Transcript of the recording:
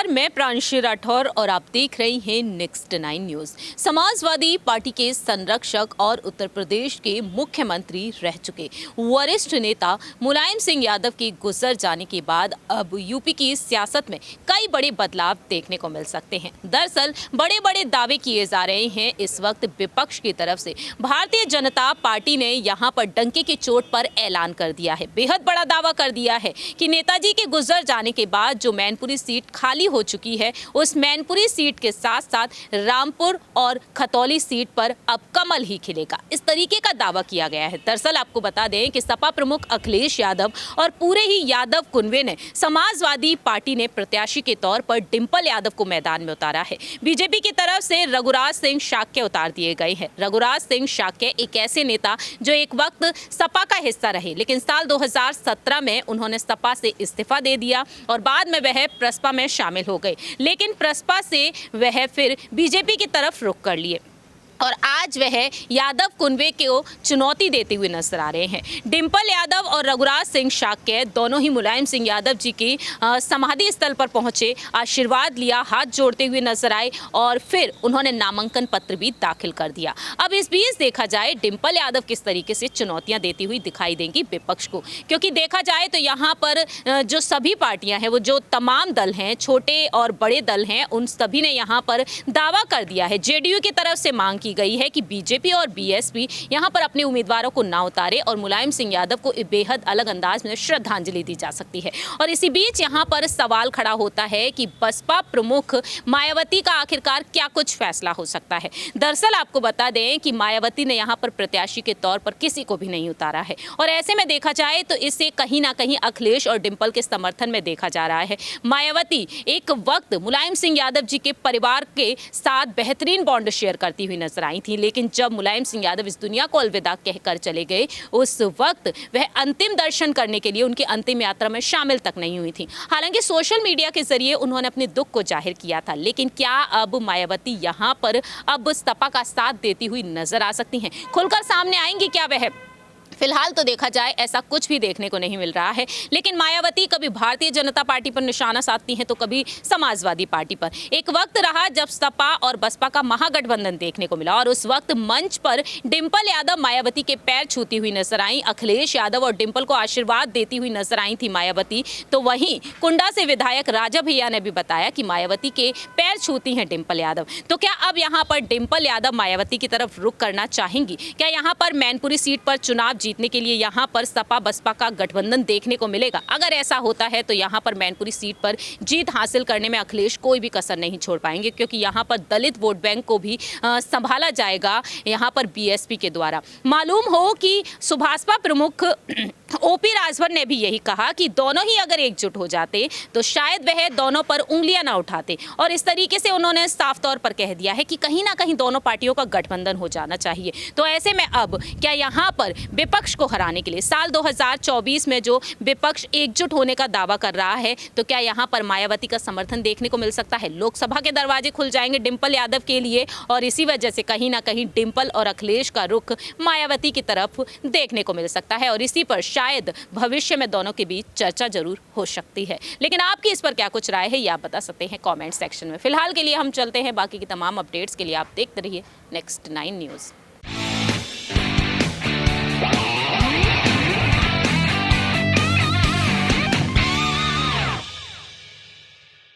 नमस्कार, मैं प्रांशी राठौर और आप देख रहे हैं नेक्स्ट 9 न्यूज। समाजवादी पार्टी के संरक्षक और उत्तर प्रदेश के मुख्यमंत्री रह चुके वरिष्ठ नेता मुलायम सिंह यादव के गुजर जाने के बाद अब यूपी की सियासत में कई बड़े बदलाव देखने को मिल सकते हैं। दरअसल बड़े बड़े दावे किए जा रहे हैं। इस वक्त विपक्ष की तरफ से भारतीय जनता पार्टी ने यहाँ पर डंके की चोट पर ऐलान कर दिया है, बेहद बड़ा दावा कर दिया है कि नेताजी के गुजर जाने के बाद जो मैनपुरी सीट खाली हो चुकी है, उस मैनपुरी सीट के साथ साथ रामपुर और खतौली सीट पर अब कमल ही खिलेगा, इस तरीके का दावा किया गया है। दरअसल आपको बता दें कि सपा प्रमुख अखिलेश यादव और पूरे ही यादव कुनबे ने समाजवादी पार्टी ने प्रत्याशी के तौर पर डिंपल यादव को मैदान में उतारा है। बीजेपी की तरफ से रघुराज सिंह शाक्य उतार दिए गए हैं। रघुराज सिंह शाक्य एक ऐसे नेता जो एक वक्त सपा का हिस्सा रहे, लेकिन साल 2017 में उन्होंने सपा से इस्तीफा दे दिया और बाद में वह प्रसपा में शामिल हो गए, लेकिन प्रसपा से वह फिर बीजेपी की तरफ रुख कर लिए और आज वह यादव कुनबे को चुनौती देते हुए नजर आ रहे हैं। डिंपल यादव और रघुराज सिंह शाक्य दोनों ही मुलायम सिंह यादव जी की समाधि स्थल पर पहुंचे, आशीर्वाद लिया, हाथ जोड़ते हुए नजर आए और फिर उन्होंने नामांकन पत्र भी दाखिल कर दिया। अब इस बीच देखा जाए डिंपल यादव किस तरीके से चुनौतियां देती हुई दिखाई देंगी विपक्ष को, क्योंकि देखा जाए तो यहाँ पर जो सभी पार्टियां हैं, वो जो तमाम दल हैं, छोटे और बड़े दल हैं, उन सभी ने यहाँ पर दावा कर दिया है। जेडीयू की तरफ से मांग की गई है कि बीजेपी और बीएसपी यहां पर अपने उम्मीदवारों को ना उतारे और मुलायम सिंह यादव को बेहद अलग अंदाज में श्रद्धांजलि दी जा सकती है। और इसी बीच यहां पर सवाल खड़ा होता है कि बसपा प्रमुख मायावती का आखिरकार क्या कुछ फैसला हो सकता है। दरअसल आपको बता दें कि मायावती ने यहां पर प्रत्याशी के तौर पर किसी को भी नहीं उतारा है और ऐसे में देखा जाए तो इसे कहीं ना कहीं अखिलेश और डिंपल के समर्थन में देखा जा रहा है। मायावती एक वक्त मुलायम सिंह यादव जी के परिवार के साथ बेहतरीन बॉन्ड शेयर करती हुई नजर आई थी, लेकिन जब मुलायम सिंह यादव इस दुनिया को अलविदा कहकर चले गए, उस वक्त वह अंतिम दर्शन करने के लिए उनकी अंतिम यात्रा में शामिल तक नहीं हुई थी। हालांकि सोशल मीडिया के जरिए उन्होंने अपने दुख को जाहिर किया था, लेकिन क्या अब मायावती यहां पर अब सपा का साथ देती हुई नजर आ सकती हैं? खुलकर सामने आएंगी क्या वह? फिलहाल तो देखा जाए ऐसा कुछ भी देखने को नहीं मिल रहा है, लेकिन मायावती कभी भारतीय जनता पार्टी पर निशाना साधती हैं तो कभी समाजवादी पार्टी पर। एक वक्त रहा जब सपा और बसपा का महागठबंधन देखने को मिला और उस वक्त मंच पर डिंपल यादव मायावती के पैर छूती हुई नजर आई, अखिलेश यादव और डिंपल को आशीर्वाद देती हुई नजर आई थी मायावती। तो वहीं कुंडा से विधायक राजा भैया ने भी बताया कि मायावती के पैर छूती हैं डिंपल यादव। तो क्या अब यहाँ पर डिंपल यादव मायावती की तरफ रुख करना चाहेंगी? क्या यहाँ पर मैनपुरी सीट पर चुनाव जीतने के लिए यहां पर सपा बसपा का गठबंधन देखने को मिलेगा? अगर ऐसा होता है तो यहां पर मैनपुरी सीट पर जीत हासिल करने में अखिलेश कोई भी कसर नहीं छोड़ पाएंगे, क्योंकि यहां पर दलित वोट बैंक को भी संभाला जाएगा यहां पर बीएसपी के द्वारा। मालूम हो कि सुभाषपा प्रमुख ओपी राजभर ने भी यही कहा कि दोनों ही अगर एकजुट हो जाते तो शायद वह दोनों पर उंगलियां ना उठाते और इस तरीके से उन्होंने साफ तौर पर कह दिया है कि कहीं ना कहीं दोनों पार्टियों का गठबंधन हो जाना चाहिए। तो ऐसे में अब क्या यहां पर विपक्ष को हराने के लिए साल 2024 में जो विपक्ष एकजुट होने का दावा कर रहा है, तो क्या यहां पर मायावती का समर्थन देखने को मिल सकता है? लोकसभा के दरवाजे खुल जाएंगे डिंपल यादव के लिए और इसी वजह से कहीं ना कहीं डिंपल और अखिलेश का रुख मायावती की तरफ देखने को मिल सकता है और इसी पर शायद भविष्य में दोनों के बीच चर्चा जरूर हो सकती है। लेकिन आपकी इस पर क्या कुछ राय है, ये आप बता सकते हैं कमेंट सेक्शन में। फिलहाल के लिए हम चलते हैं, बाकी की तमाम अपडेट्स के लिए आप देखते रहिए नेक्स्ट 9 न्यूज़।